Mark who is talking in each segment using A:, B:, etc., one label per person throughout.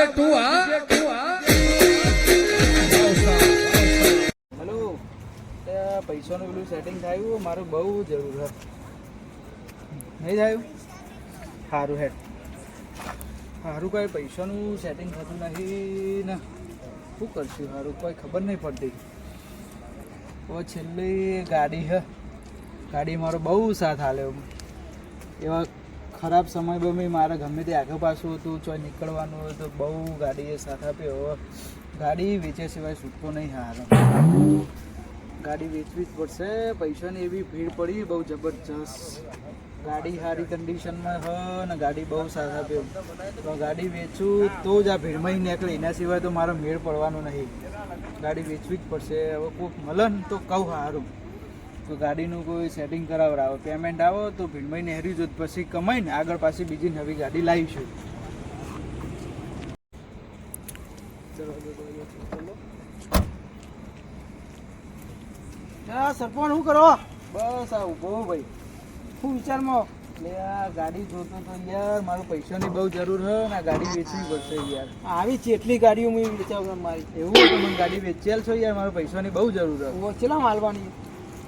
A: Hello, પૈસાનું પેલું setting થયું, મારું બહુ જરૂર છે. નહીં થયું? સારું હેડ. સારું કોઈ પૈસાનું સેટિંગ થતું નહીં ને શું કરશું? સારું કોઈ ખબર નહીં પડતી. તો છેલ્લી ગાડી છે, ગાડી મારો બહુ સાથ હાલ્યો. એવા ખરાબ સમયમાં મેં મારે ગમે તે આગળ પાછું હતું, ચોય નીકળવાનું હોય તો બહુ ગાડીએ સાથ આપ્યો. ગાડી વેચે સિવાય છૂટકો નહીં. હાલ ગાડી વેચવી જ પડશે. પૈસાની એવી ભીડ પડી બહુ જબરજસ્ત. ગાડી સારી કન્ડિશનમાં છે ને ગાડી બહુ સાથ આપ્યો. તો ગાડી વેચું તો જ આ ભીડમાં નીકળે, એના સિવાય તો મારો મેળ પડવાનો નહીં. ગાડી વેચવી જ પડશે. હવે કોઈક મળે ને તો કહું સારું તો ગાડીનું કોઈ સેટિંગ કરાવડાવો, પેમેન્ટ આવો તો ભીડમાં નહેરી જો પછી કમાઈને આગળ પાછી બીજી નવી ગાડી લાવીશું. સરપંચ શું કરો? બસ આ ઉભો ભાઈ. શું વિચારમાં? એટલે આ ગાડી જોતો તો યાર, મારું પૈસાની બહુ જરૂર છે ને આ ગાડી વેચવી પડશે યાર. આવી જેટલી ગાડીઓ મેં વેચાવ મારી. એવું તો મને ગાડી વેચેલ છો યાર, મારું પૈસાની બહુ જરૂર છે. કેટલા હાલવાની?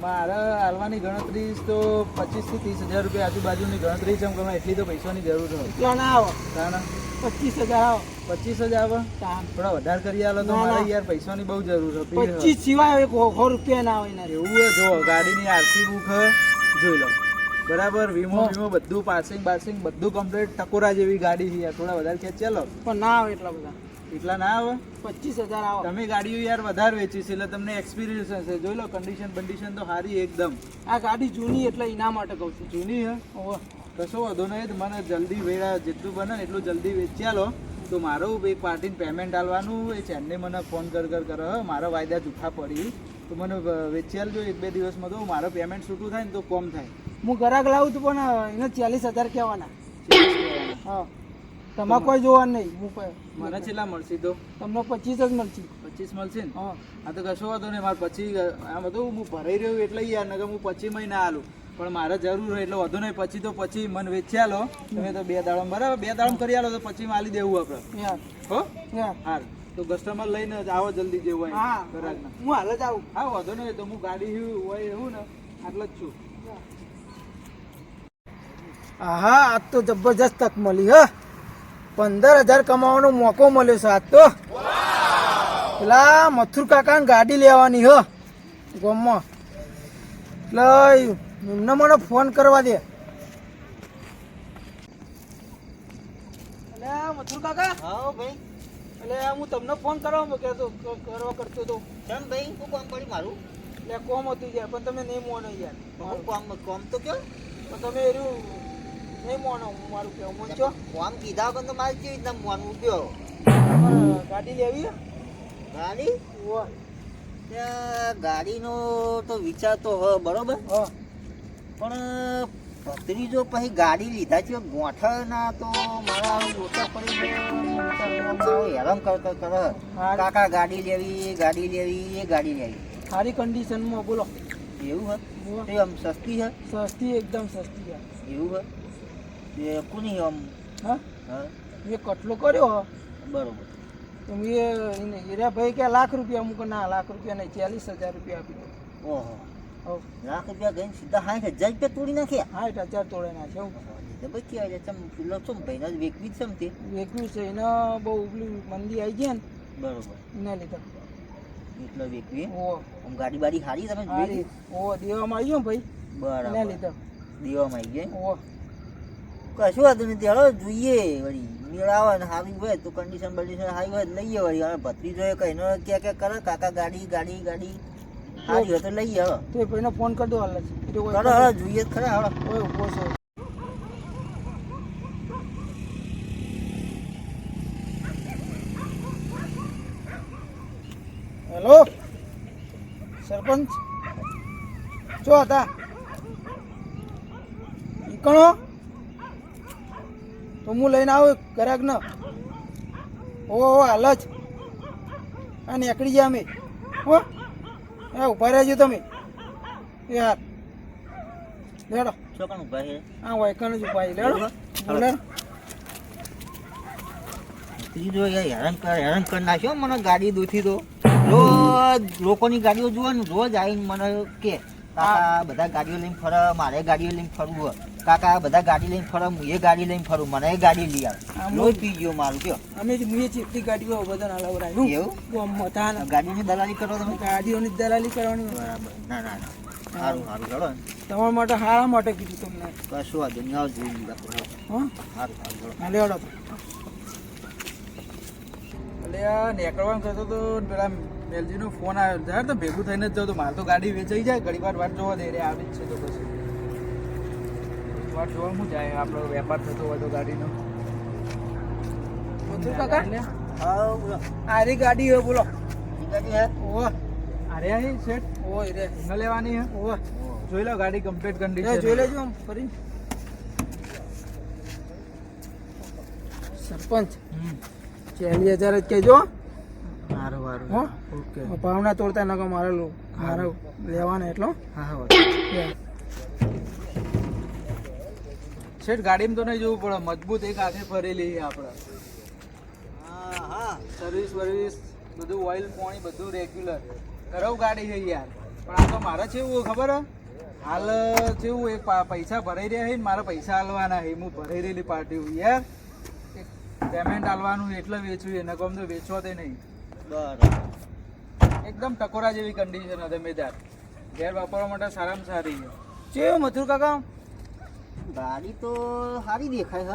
A: મારે હાલવાની ગણતરી તો 25 થી 30 હજાર રૂપિયા આજુબાજુની ગણતરી છે. એટલી તો પૈસાની જરૂર છે. એટલા ના આવે? ના 25,000 આવે. 25,000 આવે? થોડા વધારે કરી આલો તો મારે યાર પૈસાની બહુ જરૂર છે. 25 સિવાય 100 રૂપિયા ના આવે. એવું હોય જો ગાડીની આરસી બુક જોઈ લો બરાબર, વીમો બધું, પાસિંગ બાસિંગ બધું કમ્પ્લીટ. ટકોરા જેવી ગાડી છે યાર, થોડા વધારે ખેંચ ચાલો. પણ ના આવે એટલા બધા. એટલા ના આવે? 25,000 આવે. તમે ગાડીઓ યાર વધારે વેચી છે એટલે તમને એક્સપિરિયન્સ હશે. જોઈ લો કન્ડિશન બંડિશન તો સારી એકદમ. આ ગાડી જૂની એટલે એના માટે કહું છું. જૂની હે? કશો વાંધો નહીં. મને જલ્દી વેળા જેટલું બને ને એટલું જલ્દી વેચ્યા લો. તો મારું એક પાર્ટીને પેમેન્ટ આલવાનું એ ચેનને મને ફોન કરે મારા વાયદા જૂઠા પડી તો મને વેચી આલજો 1-2 દિવસમાં. તો મારું પેમેન્ટ છૂટું થાય ને તો કોમ થાય. હું ગ્રાહક લાવું છું પણ એને 40,000 કહેવાના. હા, તમારે કોઈ જોવાનું નહીં. મને કેટલા મળશે? તો તમને 25 જ મળશે. 25 મળશે ને? હા તો કશો વાંધો નહીં. મારે પછી આમ બધું હું ભરાઈ રહ્યું એટલે યાર, નકર હું 25 મહિના આલું. પણ મારે જરૂર હોય એટલે વધુ નહીં. પછી મને વેચ્યા લો તમે તો 2 દાડમ બરાબર, 2 દાડમ કરી આલો તો પછી માલી દેવું આપણે. હો હા, તો કસ્ટમર લઈને આવો જલ્દી જેવું હોય. હા હું હાલ જ આવું. હા વાંધો નહીં. તો હું ગાડી હોય એવું ને આટલો જ છું. હા આજ તો જબરજસ્ત તક મળી. હ 15,000 કમાવાનો મોકો મળ્યો છે આજ તો. પેલા મથુર કાકા ગાડી લેવાની હ ગામમાં, એટલે એમને મને ફોન કરવા દે. એટલે મથુર કાકા. હા ભાઈ. એટલે હું તમને ફોન કરવા કરતો હતો. કેમ ભાઈ શું કામ પડ્યું મારું? એટલે કોમ હતું યાર, પણ તમે નહીં મોનો યાર. કોમ તો કેમ? પણ તમે એનું નહીં મોનો. મારું કેવું મોનજો કોમ કીધા પણ તો મારે કેવી રીતના મોનવું ગયો? ગાડી લેવી? ગાડી? ગાડીનો તો વિચાર તો હ બરોબર, પણ ભત્રીજો પછી ગાડી લીધા છે ગોઠા ના તો મારા ઓછા પડી હેરાન કરતો કરે. કાકા ગાડી લેવી એ ગાડી લેવી સારી કન્ડિશનમાં. બોલો એવું હે? આમ સસ્તી હે? સસ્તી, એકદમ સસ્તી હે. એવું હે? એ કોની આમ? હા એ કટલો કર્યો બરોબર. હીરા ભાઈ કે લાખ રૂપિયા. અમુક ના લાખ રૂપિયા નહીં, 40,000 રૂપિયા આપી દો. ઓહો, લાખ રૂપિયા ગઈને સીધા 60,000 રૂપિયા તોડી નાખ્યા? 60,000 તોડી નાખ્યા. વેકવી છે વેકવી છે એને બહુ મંદી આવી ગયા ને બરોબર, એના લીધે એટલે વેકવી. આમ ગાડી બાડી હારી તમે જોઈ? દેવામાં આવી ગયો ભાઈ બરાબર, એના લીધે દેવામાં આવી ગયા. કશું વાંધો નથી. હાલો જોઈએ વળી મેળ આવે ને સારી હોય તો કન્ડિશન બન્ડિશન સારી હોય લઈએ વળી. હવે ભત્રીજો કહીને ક્યાં કરે કાકા ગાડી સારી હોય તો લઈએ. હવે તો ભાઈને ફોન કરી દો. હાલ હવે જોઈએ ખરા. હવે ઉભો છે. હેલો સરપંચ, ચો હતા ઈકણો તો હું લઈને આવું ગ્રાહક ને. હાલ જ આ નીકળી ગયા અમે. ઉભા રહેજો તમે યાર. લેડો હા વાયકણ જ ઉભા લેડો.
B: છત્રી જો હેરાન કરી નાખ્યો મને ગાડી દોથી તો રોજ લોકોની ગાડીઓ જુઓ ને રોજ આવીને મને કે કાકા બધા ગાડીઓ લઈને ફરે મારે ગાડીઓ લઈને ફરવું હોય કાકા બધા ગાડી લઈને ફરે હું એ ગાડી લઈને ફરું મને એ ગાડી લઈ આવે રોજ પી ગયો મારું કયો
A: અમે ચેટલી ગાડીઓ બધા હલાવરાયું
B: એવું ગાડીની દલાલી કરો તમે
A: ગાડીઓની દલાલી કરવાની
B: બરાબર ના ના ના સારું સારું ચલો
A: તમારા માટે હારા માટે કીધું તમને
B: કશું વાંધો નહીં આવો જોઈ લીધા
A: હા
B: સારું સારું ચલો
A: હા લેવડો તો એટલે આ નીકળવાનું થતો તો પેલા મેલજીનો ફોન આવ્યો ત્યારે તો ભેગું થઈને જ જાઉં તો મારે તો ગાડી વેચાઈ જાય ઘડી વાર વાટ જોવા દે રે આવી જ છે તો પછી વાટ જોવા શું જાય આપણો વેપાર થતો હોય તો ગાડીનો કાકા
B: હા બોલો
A: આરી ગાડી હે બોલો
B: એ ગાડી હે
A: ઓહ અરે હે શેઠ ઓય રે ન લેવાની હે ઓહ જોઈ લો ગાડી કમ્પ્લીટ કન્ડિશન જોઈ લેજો આમ ફરી સરપંચ 40,000 જ કહેજો
B: સારું સારું
A: હો
B: ઓકે
A: ભાવના તોડતા નકો મારે લેવાના એટલો
B: હા હા
A: શેઠ ગાડીમાં તો નહીં જોવું પડે મજબૂત એક હાથે ફરેલી છે આપણે
B: હા હા
A: સર્વિસ વર્વિસ બધું ઓઇલ પાણી બધું રેગ્યુલર કરવ ગાડી છે યાર પણ આ તો મારે છે એવું ખબર હે હાલ કેવું એક પૈસા ભરાઈ રહ્યા છે ને મારે પૈસા હાલવાના છે હું ભરાઈ રહેલી પાર્ટી હું યાર પેમેન્ટ હાલવાનું એટલે વેચવું એને કોમ તો વેચવો તે નહીં
B: બરાબર
A: એકદમ ટકોરા જેવી કન્ડિશન હતી મેદાર ઘેર વાપરવા માટે સારામાં સારી છે કેવું મથુર કાકા
B: ગાડી તો સારી દેખાય છે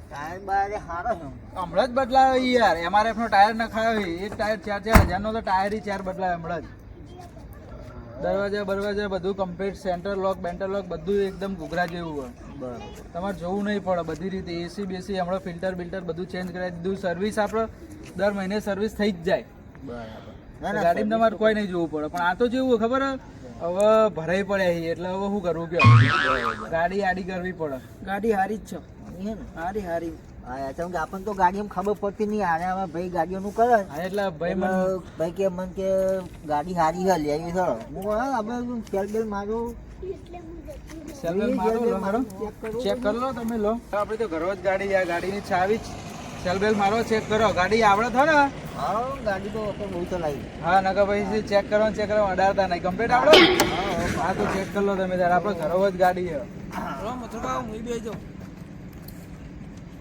B: ટાયર બારે સારો છે
A: હમણાં જ બદલાયો યાર MRF નો ટાયર નખાયો છે એક ટાયર 4,000 નો તો ટાયર 4 બદલાયો હમણાં જ દરવાજા બધું કમ્પ્લીટ સેન્ટર લોક બેન્ટર લોક બધું એકદમ ઘૂઘરા જેવું હોય
B: બરાબર
A: તમારે જોવું નહીં પડે બધી રીતે એસી બેસી હમણાં ફિલ્ટર બિલ્ટર બધું ચેન્જ કરાવી દીધું સર્વિસ આપણે દર મહિને સર્વિસ થઈ જ જાય
B: બરાબર
A: ગાડીમાં તમારે કોઈ નહીં જોવું પડે પણ આ તો જેવું ખબર હવે ભરાઈ પડ્યા છે એટલે હવે શું કરવું કયો ગાડી આડી કરવી પડે ગાડી હારી જ છે હારી હારી
B: હા કેમ કે આપણને તો ગાડીમાં ખબર પડતી નહીં આને હવે ભાઈ ગાડીઓનું કરે
A: હા એટલે ભાઈ
B: ભાઈ કે મને કે ગાડી હારી છે લેવી છે હું હા આપણે સેલ બેલ મારું
A: સેલબેલ મારો લો મારો ચેક કરી લો તમે લો આપણે તો ઘરો જ ગાડી છે ગાડીની ચાવી જ સેલબેલ મારો ચેક કરો ગાડી આવડે થો ને
B: હા ગાડી તો આપણે બહુ ચલાવી
A: હા નકા ભાઈ ચેક કરો અડાડતા નહીં કમ્પ્લીટ આવડે હા તો ચેક કરી લો તમે તાર આપણે ઘરો જ ગાડી છે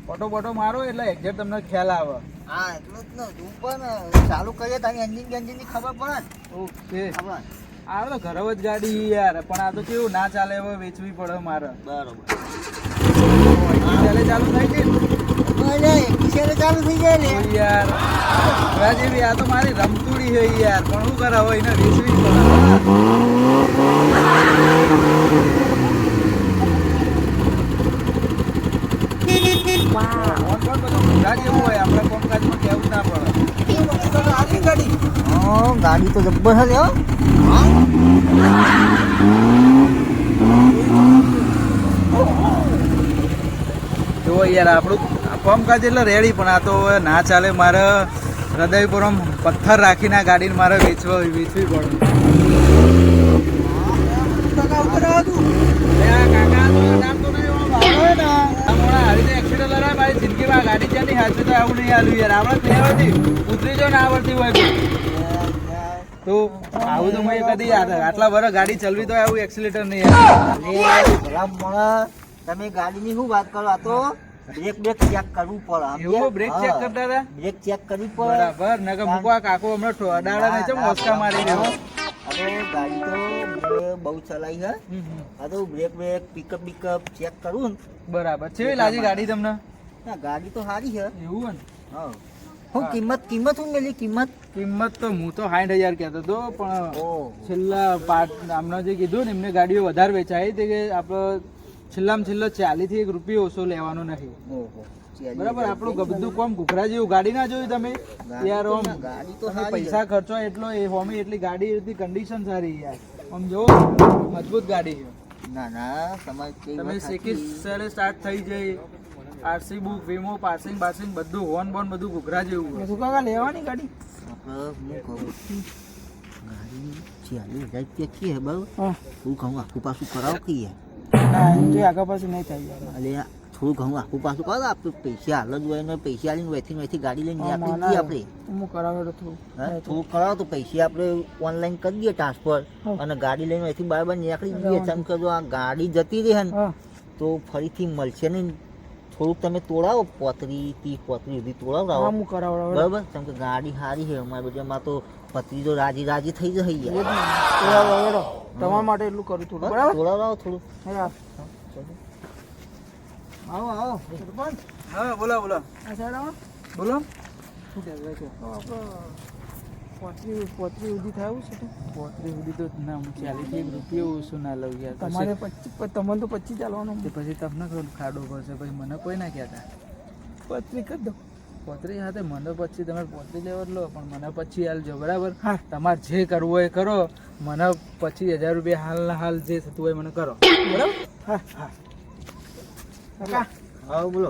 A: ફોટો બોટો મારો એટલે એક્ઝેક્ટ તમને ખ્યાલ આવે
B: હા એટલું જ ને તું પણ ચાલુ કરીએ તારી એન્જિનની ખબર પડે
A: ઓકે
B: ખબર
A: આ તો ઘરો જ ગાડી યાર પણ આ તો કેવું ના ચાલે હવે વેચવી પડે મારે
B: બરોબર
A: ચાલુ થઈ ગઈ
B: ચાલુ થઈ જાય ને
A: યાર ઘણા જેવી આ તો મારી રમતુડી છે યાર પણ શું કરે હવે એને વેચવી પડે
B: ગાડી તો જબ્બર છે લ્યો
A: જો યાર આપણું કામકાજ એટલે રેડી પણ આ તો ના ચાલે મારે હૃદય પર આમ પથ્થર રાખીને આ ગાડીને મારે વેચવી પડે જિંદગીમાં ગાડી ચાલી હાચું તો આવું નહીં હાલ્યું યાર આપણે કહેવાથી ઉતરી જો ના આવડતી હોય તો આવું તો મેં કદી આટલા વર્ષ ગાડી ચલવી તો આવું એક્સિલેટર નહીં
B: તમે ગાડીની શું વાત કરો આ તો બ્રેક ચેક કરવું પડે
A: એવું બ્રેક ચેક કરતા હતા
B: બ્રેક ચેક કરવી પડે
A: બરાબર નકર મૂકવા કાકો હમણાં અડાડા નહીં છે મોસ્કા મારી રહ્યો
B: હવે ગાડી તો બહુ ચલાવી છે આ તો બ્રેક પિકઅપ ચેક કરવું ને
A: બરાબર છે લાજી ગાડી તમને
B: ના ગાડી તો સારી છે
A: એવું ને
B: હા હું કિંમત શું મેલી
A: કિંમત તો હું તો 60,000 કહેતો હતો પણ છેલ્લા આમનો જે કીધું ને એમને ગાડીઓ વધારે વેચાય તે કે આપણે છેલ્લામાં છેલ્લો 40 થી 1 રૂપિયો ઓછો લેવાનો નથી બરાબર આપણું બધું કોમ ઘૂઘરા જેવું ગાડી ના જોયું તમે યાર ઓમ
B: ગાડી તો
A: પૈસા ખર્ચો એટલો એ હોમી એટલી ગાડી એટલી કન્ડિશન સારી યાર આમ જો મજબૂત ગાડી છે
B: ના
A: તમે શેકી સરે સ્ટાર્ટ થઈ જાય આરસી બુક વીમો પાસિંગ બધું હોન બોન બધું ઘૂઘરા જેવું હોય કાકા લેવાની ગાડી
B: હું કહું ગાડી 40,000 રૂપિયા છે બરાબર હું કહું આખું પાછું કરાવ કહીએ
A: ના એમ જે આગળ પાછું નહીં થાય યાર.
B: અલે થોડું ઘણું આખું પાછું કરો આપણે પૈસા હાલ જ હોય ને પૈસા આલીને વેથી ગાડી લઈને
A: હા,
B: આપી
A: ના,
B: દઈએ આપણે
A: હું કરાવે તો થોડું.
B: હા થોડું કરાવો તો પૈસા આપણે ઓનલાઈન કરી દઈએ ટ્રાન્સફર
A: હા.
B: અને ગાડી લઈને અહીંથી બરાબર નીકળી જઈએ ચમ કે જો આ ગાડી જતી રહે ને
A: હા
B: તો ફરીથી મળશે નહીં થોડુંક તમે તોડાવો 35-30 સુધી
A: હા
B: તોડાવડાવો
A: હું કરાવડાવે.
B: બરાબર કેમ કે ગાડી સારી છે અમારા બજારમાં તો પત્રીજો રાજી થઈ જશે
A: એ જ
B: યાર
A: ને. કરાવડાવે. તમારા માટે એટલું કરું થોડું બરાબર.
B: તોડાવડાવો થોડું
A: હા
B: આવો આવો
A: સરપંચ. હા બોલો બોલો. આ સાઈડ આવો. બોલો. શું કહેવાય છે? પોતરી સુધી થાય એવું છે તો? પોતરી સુધી તો ના હું 40 રૂપિયા ઓછું ના લઉં યાર. તમારે 25 તમને તો 25 ચાલવાનું. પછી તમને ખાડો પડશે પછી મને કોઈ ના કહેતા. પોતરી કરી દો. પોતરી સાથે મને પછી તમે પોતરી લેવા લો પણ મને પછી હાલજો બરાબર. હા તમારે જે કરવું હોય એ કરો મને 25,000 રૂપિયા હાલના હાલ જે થતું હોય મને કરો બરાબર. હા હા કાકા
B: હા બોલો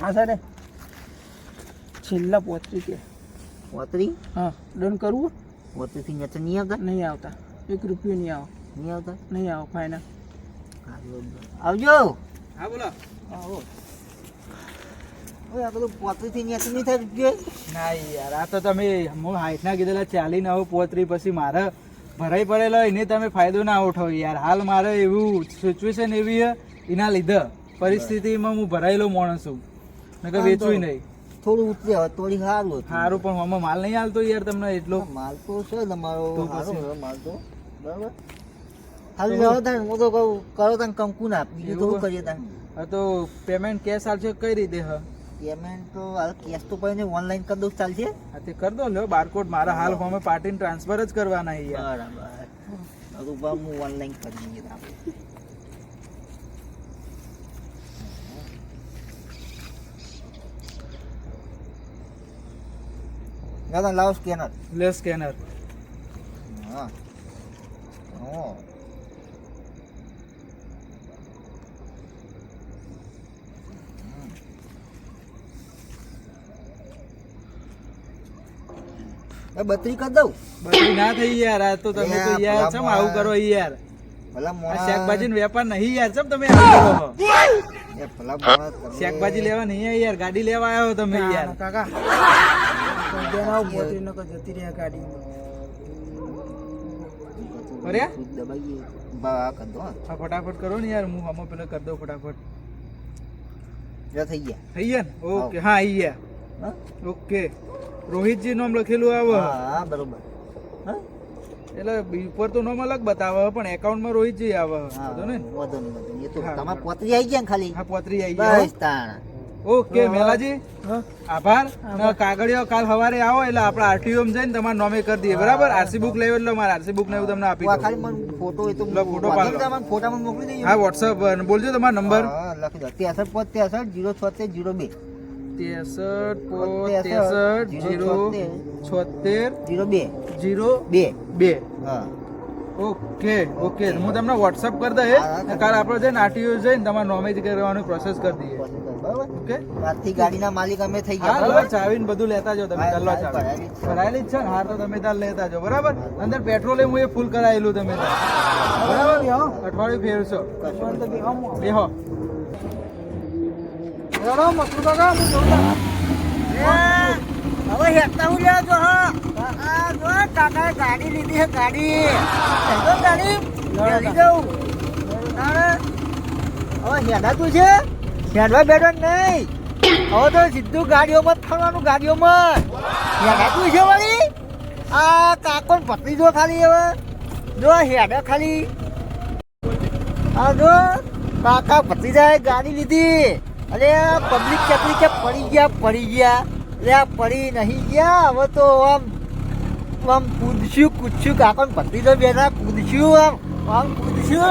A: હા સાડે છેલ્લા પોતરી કે
B: પોતરી
A: હા ડન કરવું
B: પોતરીથી નેચર નહીં આવતા
A: નહીં આવતા 1 રૂપિયો નહીં આવો
B: નહીં આવતા
A: નહીં આવો ફાઇનલ.
B: આવજો
A: હા બોલો.
B: આવો ઓય આ બધું પોતરીથી નેચર નહીં થાય રૂપિયો
A: ના યાર આ તો તમે હું 60 કીધેલા 40 આવો પોતરી પછી મારે ભરાઈ પડેલો એને તમે ફાયદો ના ઉઠાવો યાર. હાલ મારે એવું સિચ્યુએશન એવી છે એના લીધે પરિસ્થિતિમાં હું ભરાયેલો માણસ છું મેં કહ્યું વેચવું નહીં.
B: થોડું ઉતરે હવે થોડી સારું હતું
A: સારું પણ આમાં માલ નહીં હાલતો યાર તમને એટલો.
B: માલ તો છે તમારો
A: તો
B: સારો
A: પછી.
B: છે માલ તો બરાબર હાલ લેવો તાણ હું તો કહું કરો તાણ કંકુ ના બીજું તો શું
A: એવું?
B: કરીએ તાણ
A: હા તો પેમેન્ટ કેશ આવશે કઈ રીતે હ?
B: પેમેન્ટ તો હાલ કેશ તો કોઈ નહીં ઓનલાઈન કરી દઉં ચાલશે
A: હા તે કરી દો લ્યો બારકોડ મારા હાલ ફોર્મે પાર્ટીને ટ્રાન્સફર જ કરવાના છે યાર.
B: બરાબર હવે બા હું ઓનલાઈન કરી દઈએ આપણે દાદા લાવો સ્કેનર
A: લે સ્કેનર.
B: હા ઓ બત્રી કરી દઉં
A: બધી ના થઈ યાર આ તો તમે તો યાર ચમ આવું કરો યાર.
B: ભલા
A: આ
B: મોણા
A: શાકભાજીનો વેપાર નહીં યાર ચમ તમે આવું કરો છો?
B: એ ભલા મોણા તમે-
A: શાકભાજી લેવા નહીં આવ્યા યાર ગાડી લેવા આવ્યો તમે યાર. કાકા જતી રહ્યા ગાડી. અરે
B: દબાઈએ બા કરી દો હા.
A: હા ફટાફટ કરો ને યાર હું હમો પેલો કરી દઉં ફટાફટ.
B: જો થઈ ગયા
A: થઈ ગયા ને ઓકે હા આવી ગયા
B: હા?
A: ઓકે. રોહિતજી નામ લખેલું આવે
B: હા બરોબર હા
A: એટલે ઉપર તો નામ અલગ બતાવે પણ એકાઉન્ટમાં રોહિતજી આવે
B: હા
A: બધો ને.
B: વધુ નહીં વધુ નહીં. એ તો
A: હા,
B: તમારે
A: બરાબર.
B: પોતરી આવી ગયા ને ખાલી
A: હા પોતરી આવી ગયા
B: બસ તાણ
A: ઓકે મેલાજી આભાર. ને કાગળિયો કાલ સવારે આવો એટલે આપણે આરટીઓ માં જઈને તમારે નોમે કરી દઈએ બરાબર. આરસી બુક લેવો એટલે મારે આરસી બુક ને એવું તમને આપી
B: આ
A: દઉં.
B: ખાલી મને ફોટો એ તો
A: લો, ફોટો પાડ લો.
B: તમને ફોટામાં મોકલી દઈએ
A: હા વોટ્સઅપ બોલજો તમારો નંબર.
B: હા લખી દો 63
A: 63
B: 02
A: 02
B: હા
A: ઓકે ઓકે હું તમને વોટ્સઅપ કરી દઈએ.
B: હા.
A: કાલ આપણે જઈને આરટીઓ જઈને તમારે નોમે કરવાની પ્રોસેસ કરી દઈએ.
B: બરાબર
A: ઓકે
B: આજથી ગાડીના માલિક અમે થઈ ગયા
A: હા
B: બરાબર
A: ચાવીને બધું લેતા જાઓ તમે
B: હા,
A: ચાલો
B: હા,
A: ચાવી
B: ભરાયેલી જ છે.
A: ભરાયેલી જ છે ને હા તો તમે તાર લેતા જાઓ બરાબર. અંદર પેટ્રોલ હું એ ફૂલ કરાયેલું તમે તાર. બરાબર અઠવાડિયું ફેરશો બેહો.
B: હવે હેઠતા હું લ્યો છો હા આ જો કાકાએ ગાડી લીધી છે ગાડી હેઠો ગાડી લઈ જાઉં તાણે હવે હેડા તું છે હેડવા બેઠો નહીં હવે તો સીધું ગાડીઓમાં જ ફરવાનું ગાડીઓમાં હેડા તું છે વળી આ કાકો ને પતરી જો ખાલી હવે જો હેડા ખાલી આ જો કાકા ભત્રીજાએ ગાડી લીધી અરે પબ્લિક ચકલી કે પડી ગયા એટલે આ પડી નહીં ગયા હવે તો આમ કૂદશું કાકો ને ભત્રીજો બેઠા કૂદશું આમ કૂદશું